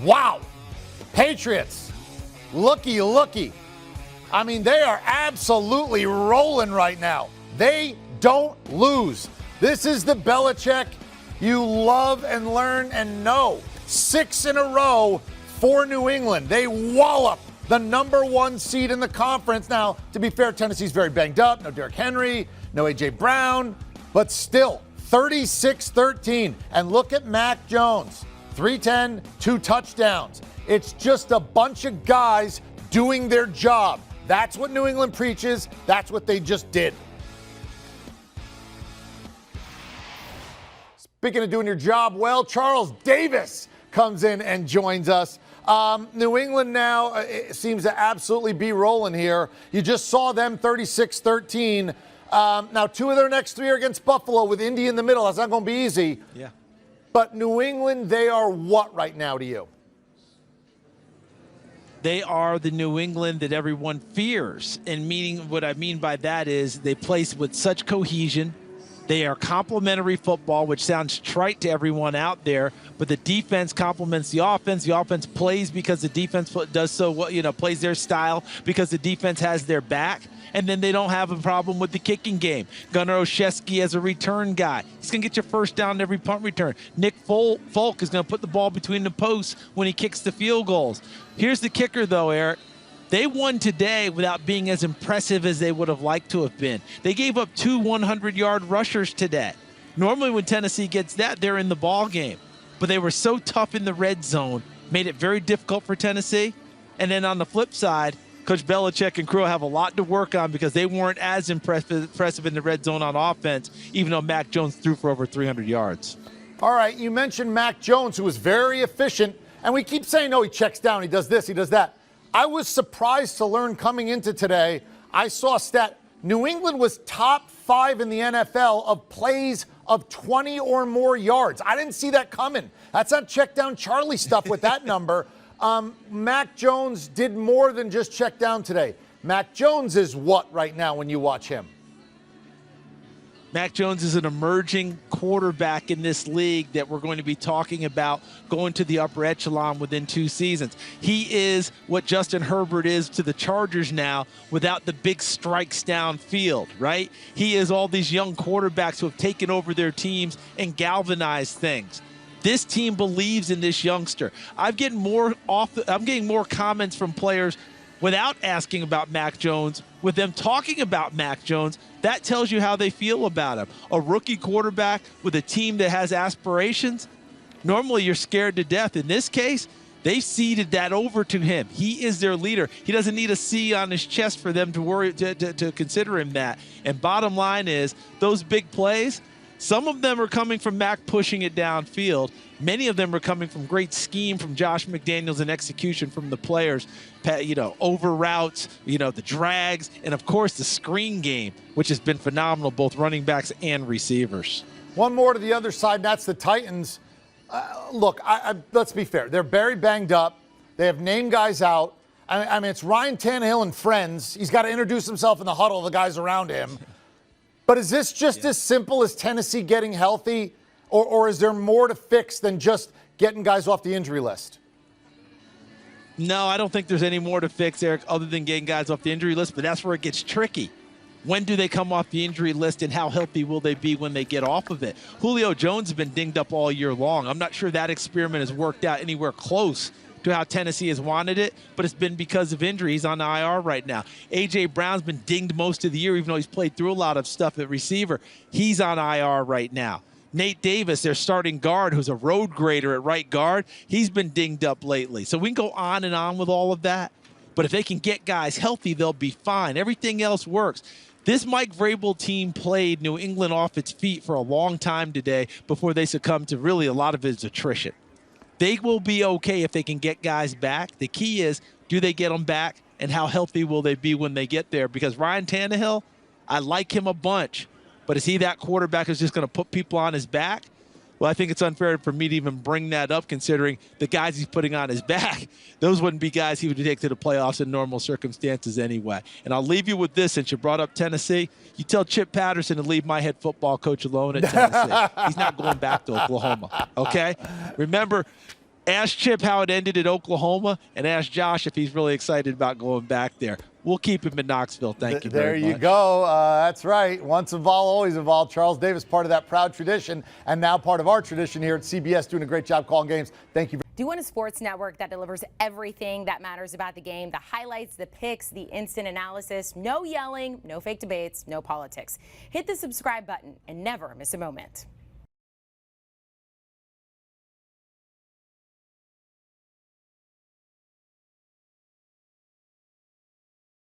Wow. Patriots, looky. I mean, they are absolutely rolling right now. They don't lose. This is the Belichick you love and learn and know. 6 in a row for New England. They wallop the number 1 seed in the conference. Now, to be fair, Tennessee's very banged up. No Derrick Henry, no A.J. Brown, but still 36-13. And look at Mac Jones. 310, 2 touchdowns. It's just a bunch of guys doing their job. That's what New England preaches. That's what they just did. Speaking of doing your job well, Charles Davis comes in and joins us. New England now seems to absolutely be rolling here. You just saw them 36-13. Now, 2 of their next 3 are against Buffalo with Indy in the middle. That's not going to be easy. Yeah. But New England, they are what right now to you? They are the New England that everyone fears. And meaning, what I mean by that is they play with such cohesion. They are complementary football, which sounds trite to everyone out there, but the defense complements the offense. The offense plays because the defense does so well, plays their style because the defense has their back. And then they don't have a problem with the kicking game. Gunnar Olszewski as a return guy. He's going to get your first down every punt return. Nick Folk is going to put the ball between the posts when he kicks the field goals. Here's the kicker, though, Eric. They won today without being as impressive as they would have liked to have been. They gave up 2 100-yard rushers today. Normally when Tennessee gets that, they're in the ball game. But they were so tough in the red zone, made it very difficult for Tennessee. And then on the flip side, Coach Belichick and crew have a lot to work on because they weren't as impressive in the red zone on offense, even though Mac Jones threw for over 300 yards. All right, you mentioned Mac Jones, who was very efficient, and we keep saying, no, he checks down, he does this, he does that. I was surprised to learn coming into today, I saw a stat, New England was top 5 in the NFL of plays of 20 or more yards. I didn't see that coming. That's not check down Charlie stuff with that number. Mac Jones did more than just check down today. Mac Jones is what right now when you watch him? Mac Jones is an emerging quarterback in this league that we're going to be talking about going to the upper echelon within 2 seasons. He is what Justin Herbert is to the Chargers now without the big strikes downfield, right? He is all these young quarterbacks who have taken over their teams and galvanized things. This team believes in this youngster. I'm getting more comments from players without asking about Mac Jones, with them talking about Mac Jones. That tells you how they feel about him. A rookie quarterback with a team that has aspirations, normally you're scared to death. In this case, they ceded that over to him. He is their leader. He doesn't need a C on his chest for them to worry to consider him that. And bottom line is, those big plays, some of them are coming from Mac pushing it downfield. Many of them are coming from great scheme from Josh McDaniels and execution from the players, over routes, the drags, and, of course, the screen game, which has been phenomenal, both running backs and receivers. One more to the other side, that's the Titans. Look, let's be fair. They're very banged up. They have named guys out. I mean, it's Ryan Tannehill and friends. He's got to introduce himself in the huddle of the guys around him. But is this just as simple as Tennessee getting healthy, or is there more to fix than just getting guys off the injury list? No, I don't think there's any more to fix, Eric, other than getting guys off the injury list, but that's where it gets tricky. When do they come off the injury list, and how healthy will they be when they get off of it? Julio Jones has been dinged up all year long. I'm not sure that experiment has worked out anywhere close to how Tennessee has wanted it, but it's been because of injury. He's on the IR right now. A.J. Brown's been dinged most of the year, even though he's played through a lot of stuff at receiver. He's on IR right now. Nate Davis, their starting guard, who's a road grader at right guard, he's been dinged up lately. So we can go on and on with all of that, but if they can get guys healthy, they'll be fine. Everything else works. This Mike Vrabel team played New England off its feet for a long time today before they succumbed to really a lot of its attrition. They will be okay if they can get guys back. The key is, do they get them back, and how healthy will they be when they get there? Because Ryan Tannehill, I like him a bunch, but is he that quarterback who's just going to put people on his back? Well, I think it's unfair for me to even bring that up, considering the guys he's putting on his back. Those wouldn't be guys he would take to the playoffs in normal circumstances anyway. And I'll leave you with this, since you brought up Tennessee. You tell Chip Patterson to leave my head football coach alone at Tennessee. He's not going back to Oklahoma, okay? Remember, Ask Chip how it ended at Oklahoma, and ask Josh if he's really excited about going back there. We'll keep him in Knoxville. Thank you very much. There you go. That's right. Once involved, always involved. Charles Davis, part of that proud tradition, and now part of our tradition here at CBS, doing a great job calling games. Thank you. Do you want a sports network that delivers everything that matters about the game? The highlights, the picks, the instant analysis. No yelling, no fake debates, no politics. Hit the subscribe button and never miss a moment.